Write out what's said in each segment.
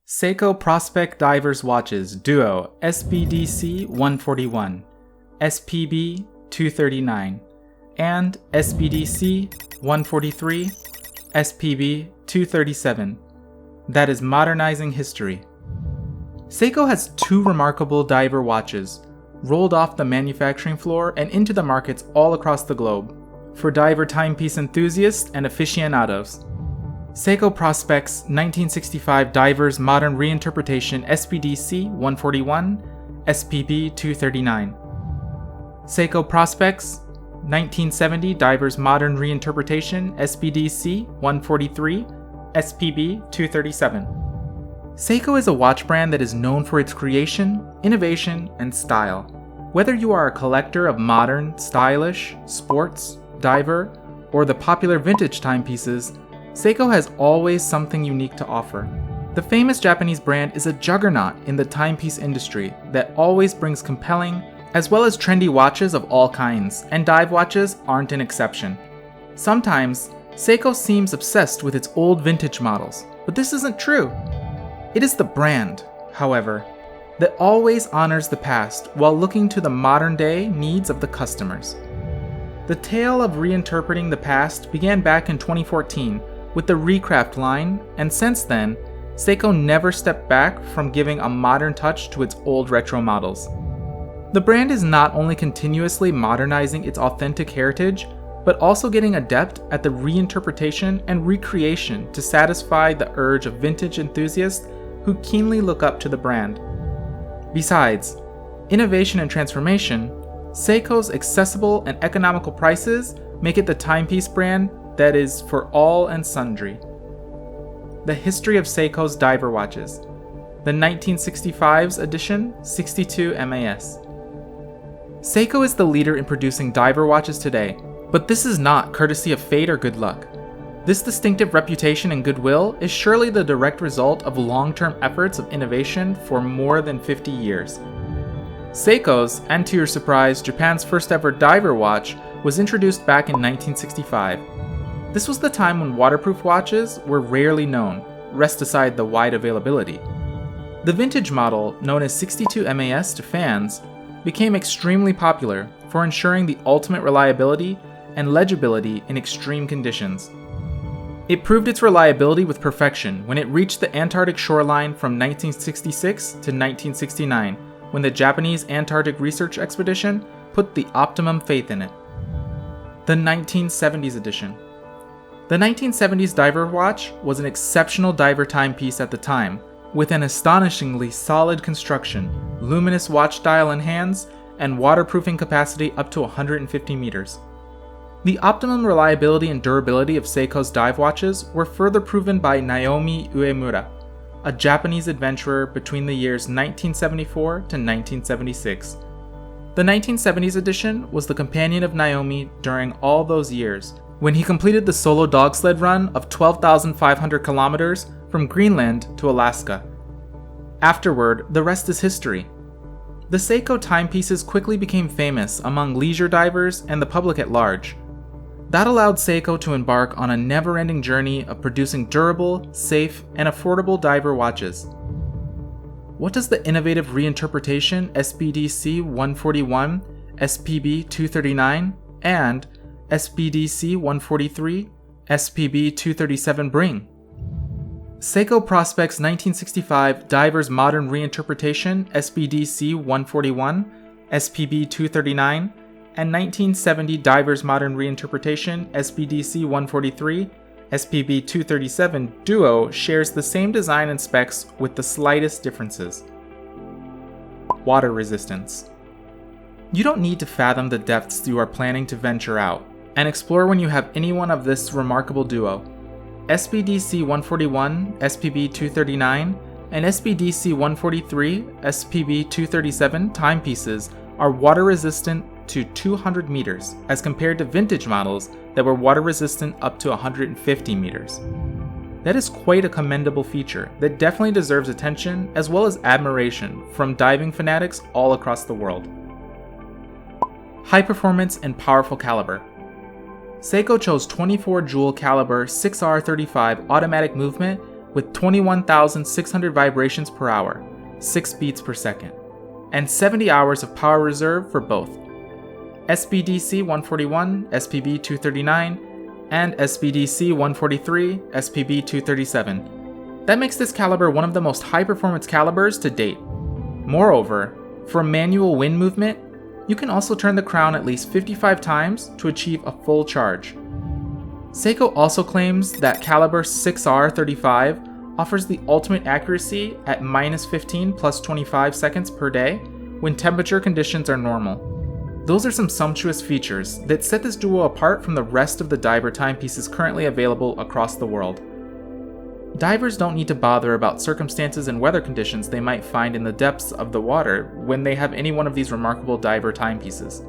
Seiko Prospex Divers Watches Duo SBDC141, SPB239, and SBDC143, SPB237. That is modernizing history. Seiko has two remarkable diver watches, rolled off the manufacturing floor and into the markets all across the globe, for diver timepiece enthusiasts and aficionados. Seiko Prospex 1965 Divers Modern Reinterpretation SBDC141, SPB239. Seiko Prospex 1970 Divers Modern Reinterpretation SBDC143, SPB237. Seiko is a watch brand that is known for its creation, innovation, and style. Whether you are a collector of modern, stylish, sports, diver, or the popular vintage timepieces, Seiko has always something unique to offer. The famous Japanese brand is a juggernaut in the timepiece industry that always brings compelling, as well as trendy watches of all kinds, and dive watches aren't an exception. Sometimes, Seiko seems obsessed with its old vintage models, but this isn't true. It is the brand, however, that always honors the past while looking to the modern-day needs of the customers. The tale of reinterpreting the past began back in 2014 with the Recraft line, and since then, Seiko never stepped back from giving a modern touch to its old retro models. The brand is not only continuously modernizing its authentic heritage, but also getting adept at the reinterpretation and recreation to satisfy the urge of vintage enthusiasts who keenly look up to the brand. Besides innovation and transformation, Seiko's accessible and economical prices make it the timepiece brand that is for all and sundry. The history of Seiko's diver watches. The 1965's edition 62 MAS. Seiko is the leader in producing diver watches today, but this is not courtesy of fate or good luck. This distinctive reputation and goodwill is surely the direct result of long-term efforts of innovation for more than 50 years. Seiko's, and to your surprise, Japan's first ever diver watch was introduced back in 1965. This was the time when waterproof watches were rarely known, rest aside the wide availability. The vintage model, known as 62 MAS to fans, became extremely popular for ensuring the ultimate reliability and legibility in extreme conditions. It proved its reliability with perfection when it reached the Antarctic shoreline from 1966 to 1969, when the Japanese Antarctic Research Expedition put the optimum faith in it. The 1970s edition. The 1970s diver watch was an exceptional diver timepiece at the time, with an astonishingly solid construction, luminous watch dial and hands, and waterproofing capacity up to 150 meters. The optimum reliability and durability of Seiko's dive watches were further proven by Naomi Uemura, a Japanese adventurer between the years 1974 to 1976. The 1970s edition was the companion of Naomi during all those years, when he completed the solo dog sled run of 12,500 kilometers from Greenland to Alaska. Afterward, the rest is history. The Seiko timepieces quickly became famous among leisure divers and the public at large. That allowed Seiko to embark on a never-ending journey of producing durable, safe, and affordable diver watches. What does the innovative reinterpretation SBDC141, SPB239, and SBDC143, SPB237 bring? Seiko Prospex 1965 Divers Modern Reinterpretation SBDC141, SPB239, and 1970 Divers Modern Reinterpretation SBDC143, SPB237 Duo shares the same design and specs with the slightest differences. Water resistance. You don't need to fathom the depths you are planning to venture out and explore when you have any one of this remarkable duo. SBDC141, SPB239, and SBDC143, SPB237 timepieces are water resistant to 200 meters as compared to vintage models that were water resistant up to 150 meters. That is quite a commendable feature that definitely deserves attention as well as admiration from diving fanatics all across the world. High performance and powerful caliber. Seiko chose 24 jewel caliber 6R35 automatic movement with 21,600 vibrations per hour, 6 beats per second, and 70 hours of power reserve for both SBDC141, SPB239, and SBDC143, SPB237. That makes this caliber one of the most high-performance calibers to date. Moreover, for manual wind movement, you can also turn the crown at least 55 times to achieve a full charge. Seiko also claims that caliber 6R35 offers the ultimate accuracy at -15 plus 25 seconds per day when temperature conditions are normal. Those are some sumptuous features that set this duo apart from the rest of the diver timepieces currently available across the world. Divers don't need to bother about circumstances and weather conditions they might find in the depths of the water when they have any one of these remarkable diver timepieces.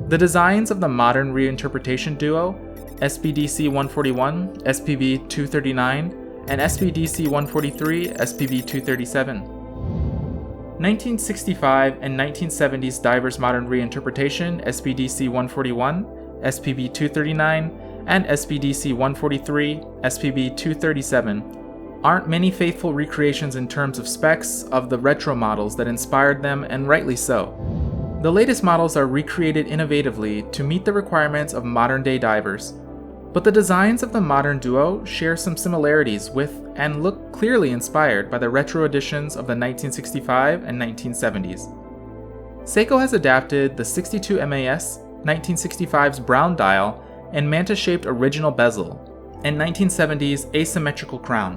The designs of the modern reinterpretation duo, SBDC141, SPB239, and SBDC143, SPB237. 1965 and 1970s divers modern reinterpretation, SBDC141, SPB239, and SPDC143, SPB237 aren't many faithful recreations in terms of specs of the retro models that inspired them, and rightly so. The latest models are recreated innovatively to meet the requirements of modern-day divers, but the designs of the modern duo share some similarities with and look clearly inspired by the retro editions of the 1965 and 1970s. Seiko has adapted the 62 MAS 1965's brown dial and manta-shaped original bezel, and 1970s asymmetrical crown.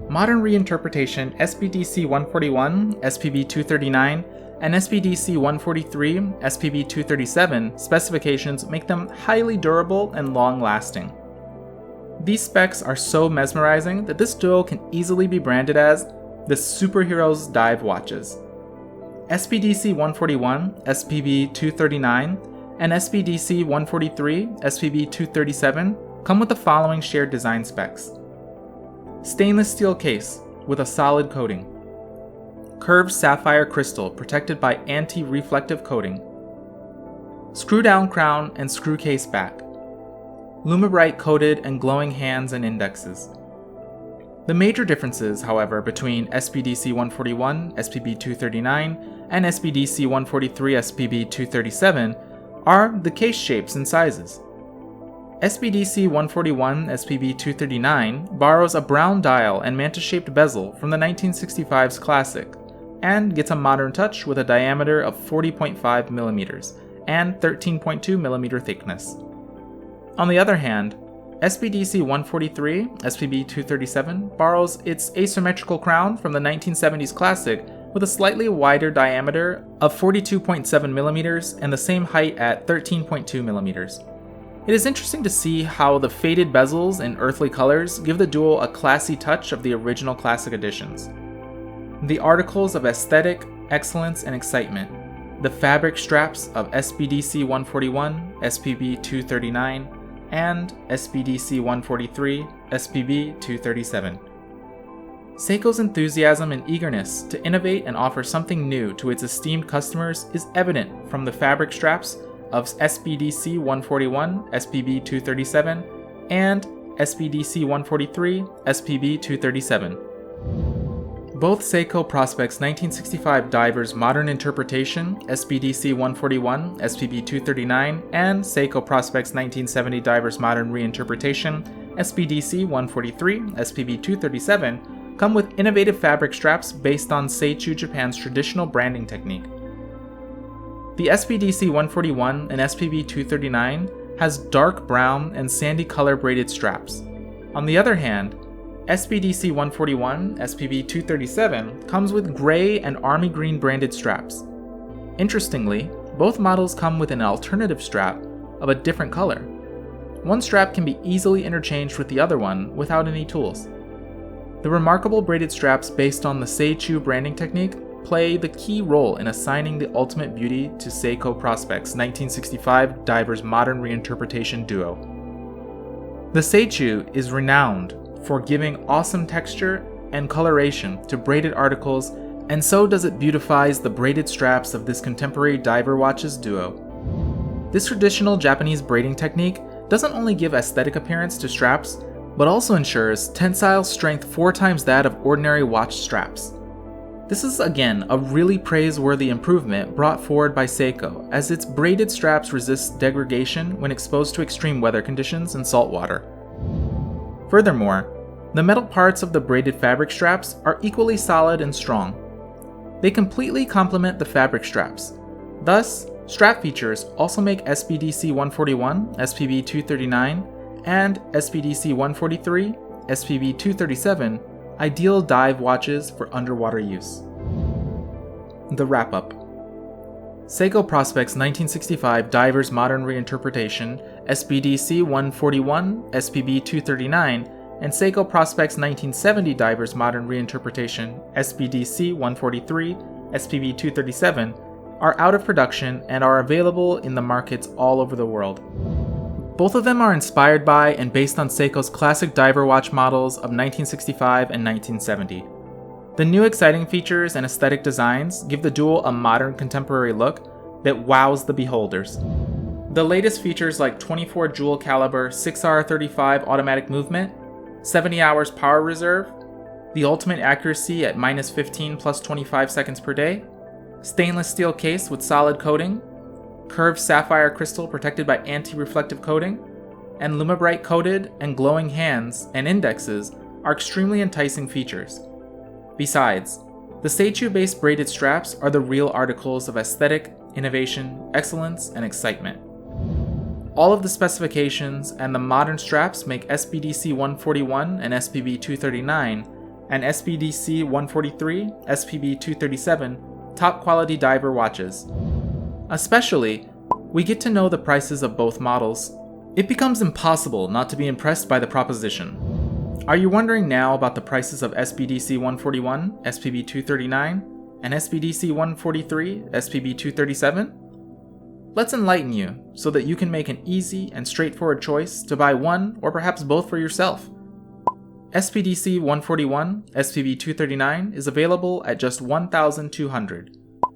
Modern reinterpretation SBDC141, SPB239, and SPDC143, SPB237 specifications make them highly durable and long-lasting. These specs are so mesmerizing that this duo can easily be branded as the superheroes dive watches. SBDC141, SPB239, and SBDC143, SPB237 come with the following shared design specs. Stainless steel case with a solid coating. Curved sapphire crystal protected by anti-reflective coating. Screw-down crown and screw case back. Lumibrite coated and glowing hands and indexes. The major differences, however, between SBDC141, SPB239, and SBDC143, SPB237 are the case shapes and sizes. SBDC141 SPB239 borrows a brown dial and manta-shaped bezel from the 1965's classic, and gets a modern touch with a diameter of 40.5 mm and 13.2 mm thickness. On the other hand, SBDC143 SPB237 borrows its asymmetrical crown from the 1970's classic with a slightly wider diameter of 42.7 mm and the same height at 13.2 mm. It is interesting to see how the faded bezels in earthly colors give the duo a classy touch of the original classic editions. The articles of aesthetic, excellence, and excitement, the fabric straps of SBDC141, SPB239, and SBDC143, SPB237. Seiko's enthusiasm and eagerness to innovate and offer something new to its esteemed customers is evident from the fabric straps of SBDC141, SPB237, and SBDC143, SPB237. Both Seiko Prospex 1965 divers modern interpretation, SBDC141, SPB239, and Seiko Prospex 1970 divers modern reinterpretation, SBDC143, SPB237, come with innovative fabric straps based on Seichu Japan's traditional branding technique. The SBDC141 and SPB239 has dark brown and sandy color braided straps. On the other hand, SBDC141 SPB237 comes with gray and army green branded straps. Interestingly, both models come with an alternative strap of a different color. One strap can be easily interchanged with the other one without any tools. The remarkable braided straps based on the Seichu branding technique play the key role in assigning the ultimate beauty to Seiko Prospex 1965 divers modern reinterpretation duo. The Seichu is renowned for giving awesome texture and coloration to braided articles, and so does it beautifies the braided straps of this contemporary diver watches duo. This traditional Japanese braiding technique doesn't only give aesthetic appearance to straps, but also ensures tensile strength 4 times that of ordinary watch straps. This is again a really praiseworthy improvement brought forward by Seiko, as its braided straps resist degradation when exposed to extreme weather conditions and salt water. Furthermore, the metal parts of the braided fabric straps are equally solid and strong. They completely complement the fabric straps. Thus, strap features also make SBDC141, SPB239, and SBDC143, SPB237 ideal dive watches for underwater use. The wrap-up. Seiko Prospex 1965 Diver's Modern Reinterpretation, SBDC141, SPB239, and Seiko Prospex 1970 Diver's Modern Reinterpretation, SBDC143, SPB237, are out of production and are available in the markets all over the world. Both of them are inspired by and based on Seiko's classic diver watch models of 1965 and 1970. The new exciting features and aesthetic designs give the duel a modern contemporary look that wows the beholders. The latest features like 24 jewel caliber 6R35 automatic movement, 70 hours power reserve, the ultimate accuracy at -15 plus 25 seconds per day, stainless steel case with solid coating, curved sapphire crystal protected by anti-reflective coating, and Lumibrite coated and glowing hands and indexes are extremely enticing features. Besides, the Seichu-based braided straps are the real articles of aesthetic, innovation, excellence, and excitement. All of the specifications and the modern straps make SBDC141 and SPB239 and SBDC143, SPB237 top quality diver watches. Especially, we get to know the prices of both models. It becomes impossible not to be impressed by the proposition. Are you wondering now about the prices of SBDC141, SPB239, and SBDC143, SPB237? Let's enlighten you so that you can make an easy and straightforward choice to buy one or perhaps both for yourself. SBDC141, SPB239 is available at just $1,200.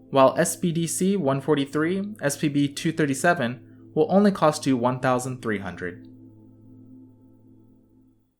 While SBDC143, SPB237 will only cost you $1,300.